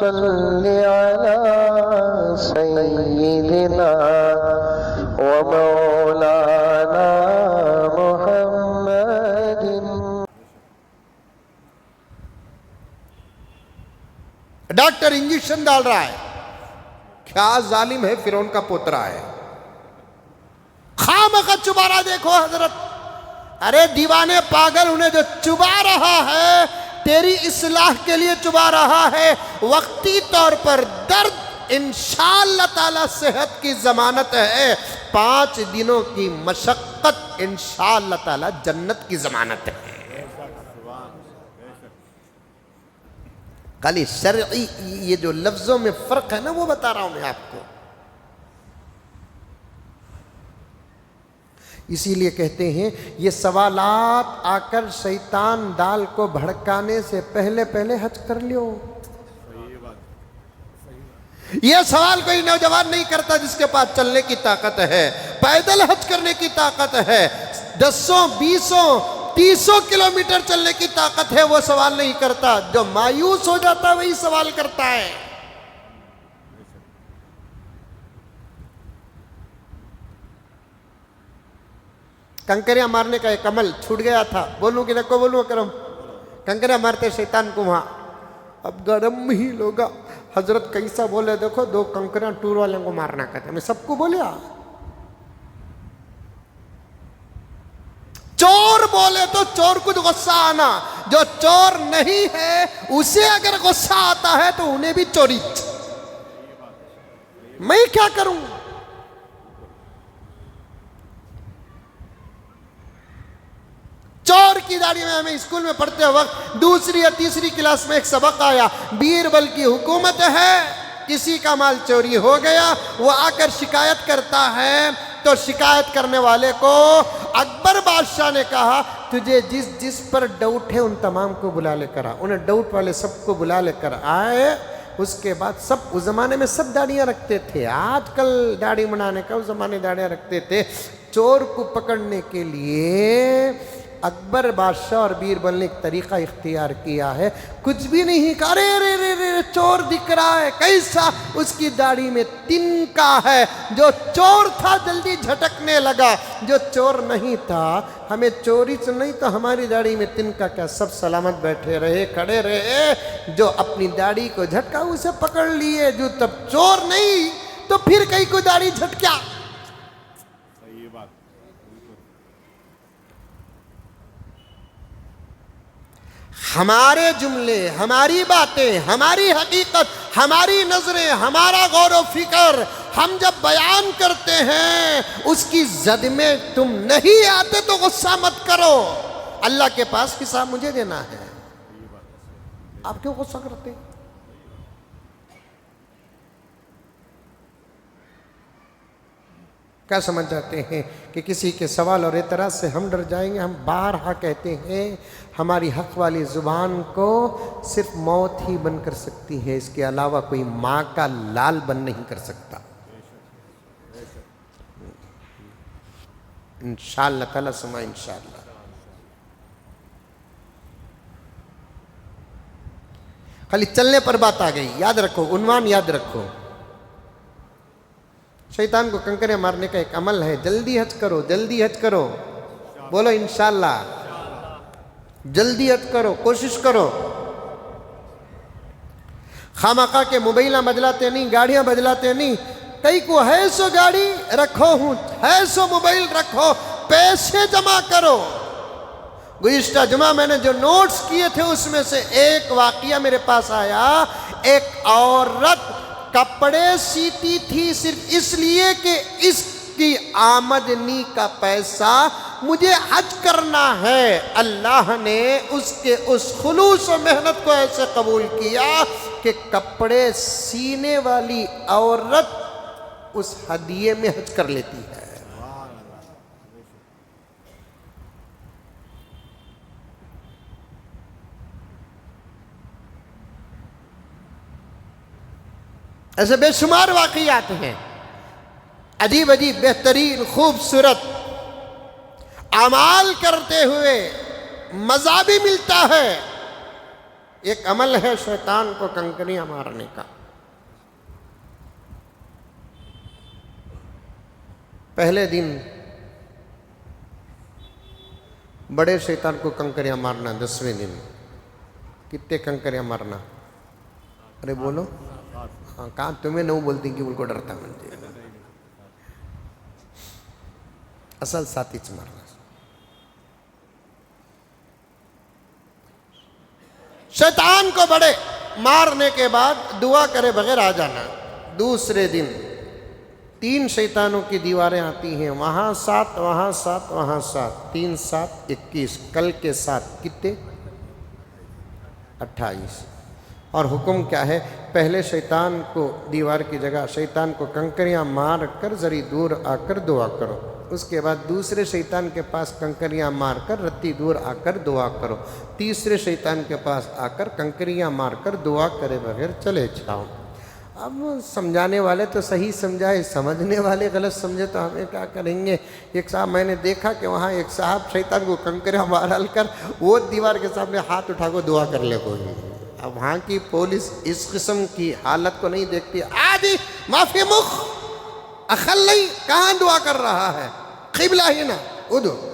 صل على سيدنا ومولانا محمد. ڈاکٹر انجیکشن ڈال رہا ہے. کیا ظالم ہے، فرعون کا پوترا ہے. خامخواہ چبا رہا. دیکھو حضرت، ارے دیوانے پاگل، انہیں جو چبا رہا ہے تیری اصلاح کے لیے چبا رہا ہے. وقتی طور پر درد انشاءاللہ تعالی صحت کی ضمانت ہے. 5 دنوں کی مشقت انشاءاللہ تعالی جنت کی ضمانت ہے. خالی شرعی یہ جو لفظوں میں فرق ہے نا وہ بتا رہا ہوں میں آپ کو. اسی لیے کہتے ہیں یہ سوالات آ کر شیطان دال کو بھڑکانے سے پہلے حج کر لیو. یہ سوال کوئی نوجوان نہیں کرتا جس کے پاس چلنے کی طاقت ہے، پیدل حج کرنے کی طاقت ہے، 10 20 30 کلومیٹر چلنے کی طاقت ہے. وہ سوال نہیں کرتا. جو مایوس ہو جاتا ہے وہی سوال کرتا ہے. کنکریاں مارنے کا ایک عمل چھوٹ گیا تھا. بولوں کہ نہ کو بولوں کرم؟ کنکریاں مارتے شیطان کو وہاں. اب گرم ہی لوگا. حضرت کیسا بولے دیکھو، 2 کنکریاں ٹور والوں کو مارنا کہتے ہیں. میں سب کو بولیا. چور بولے تو چور کو غصہ آنا. جو چور نہیں ہے اسے اگر غصہ آتا ہے تو انہیں بھی چوری. میں کیا کروں؟ چور کی داڑھی میں ہمیں اسکول میں پڑھتے وقت 2 یا 3 کلاس میں ایک سبق آیا. بیربل کی حکومت ہے، کسی کا مال چوری ہو گیا، وہ آ کر شکایت کرتا ہے تو شکایت کرنے والے کو اکبر بادشاہ نے کہا تجھے جس پر ڈاؤٹ ہے ان تمام کو بلا لے کر آ. انہیں ڈاؤٹ والے سب کو بلا لے کر آئے. اس کے بعد سب، اس زمانے میں سب داڑیاں رکھتے تھے، آج کل داڑھی بنانے کا، اس زمانے داڑیاں رکھتے تھے. چور کو پکڑنے کے لیے اکبر بادشاہ اور بیربل نے ایک طریقہ اختیار کیا ہے. کچھ بھی نہیں کہا، رے چور دکھ رہا ہے کیسا؟ اس کی داڑھی میں تنکا ہے. جو چور تھا جلدی جھٹکنے لگا، جو چور نہیں تھا، ہمیں چوری سے نہیں تو ہماری داڑھی میں تنکا کیا، سب سلامت بیٹھے رہے، کھڑے رہے. جو اپنی داڑھی کو جھٹکا اسے پکڑ لیے. جو تب چور نہیں تو پھر کہیں کو داڑھی جھٹکیا. ہمارے جملے، ہماری باتیں، ہماری حقیقت، ہماری نظریں، ہمارا غور و فکر ہم جب بیان کرتے ہیں اس کی زد میں تم نہیں آتے تو غصہ مت کرو. اللہ کے پاس حساب مجھے دینا ہے. آپ کیوں غصہ کرتے ہیں؟ کیا سمجھ جاتے ہیں کہ کسی کے سوال اور اعتراض سے ہم ڈر جائیں گے؟ ہم بارہا کہتے ہیں ہماری حق والی زبان کو صرف موت ہی بند کر سکتی ہے، اس کے علاوہ کوئی ماں کا لال بند نہیں کر سکتا. انشاءاللہ تعالیٰ سما انشاءاللہ. خالی چلنے پر بات آ گئی. یاد رکھو، عنوان یاد رکھو. شیطان کو کنکریاں مارنے کا ایک عمل ہے. جلدی حج کرو، جلدی حج کرو. بولو انشاءاللہ. جلدی حج کرو، کوشش کرو. خامخواہ کے موبائلہ بدلاتے نہیں، گاڑیاں بدلاتے نہیں. کئی کو ہے سو گاڑی رکھو ہوں، ہے سو موبائل رکھو، پیسے جمع کرو. گزشتہ جمعہ میں نے جو نوٹس کیے تھے اس میں سے ایک واقعہ میرے پاس آیا. ایک عورت کپڑے سیتی تھی صرف اس لیے کہ اس کی آمدنی کا پیسہ مجھے حج کرنا ہے. اللہ نے اس کے اس خلوص و محنت کو ایسے قبول کیا کہ کپڑے سینے والی عورت اس ہدیے میں حج کر لیتی ہے. ایسے بے شمار واقعات ہیں، عجیب عجیب، بہترین، خوبصورت اعمال کرتے ہوئے مزہ بھی ملتا ہے. ایک عمل ہے شیطان کو کنکریاں مارنے کا. پہلے دن بڑے شیطان کو کنکریاں مارنا. 10ویں دن کتنے کنکریاں مارنا؟ ارے بولو. ہاں کہاں تمہیں نو بولتی کہ ان کو ڈرتا مجھے. اصل ساتھی مارنا. شیطان کو بڑے مارنے کے بعد دعا کرے بغیر آ جانا. دوسرے دن 3 شیطانوں کی دیواریں آتی ہیں. وہاں 7 وہاں 7 وہاں 7 3 7 21. کل کے 7 کتنے؟ 28. اور حکم کیا ہے؟ پہلے شیطان کو دیوار کی جگہ شیطان کو کنکریاں مار کر ذری دور آ کر دعا کرو. اس کے بعد دوسرے شیطان کے پاس کنکریاں مار کر رتی دور آ کر دعا کرو. تیسرے شیطان کے پاس آ کر کنکریاں مار کر دعا کرے بغیر چلے جاؤ. اب سمجھانے والے تو صحیح سمجھائے، سمجھنے والے غلط سمجھے تو ہمیں کیا کریں گے. ایک صاحب میں نے دیکھا کہ وہاں ایک صاحب شیطان کو کنکریاں مار کر وہ دیوار کے سامنے ہاتھ اٹھا کو دعا کر لے کوئی. اب وہاں کی پولیس اس قسم کی حالت کو نہیں دیکھتی. آدھی معافی مخ اخلی کہاں دعا کر رہا ہے؟ قبلہ ہی نا ادھر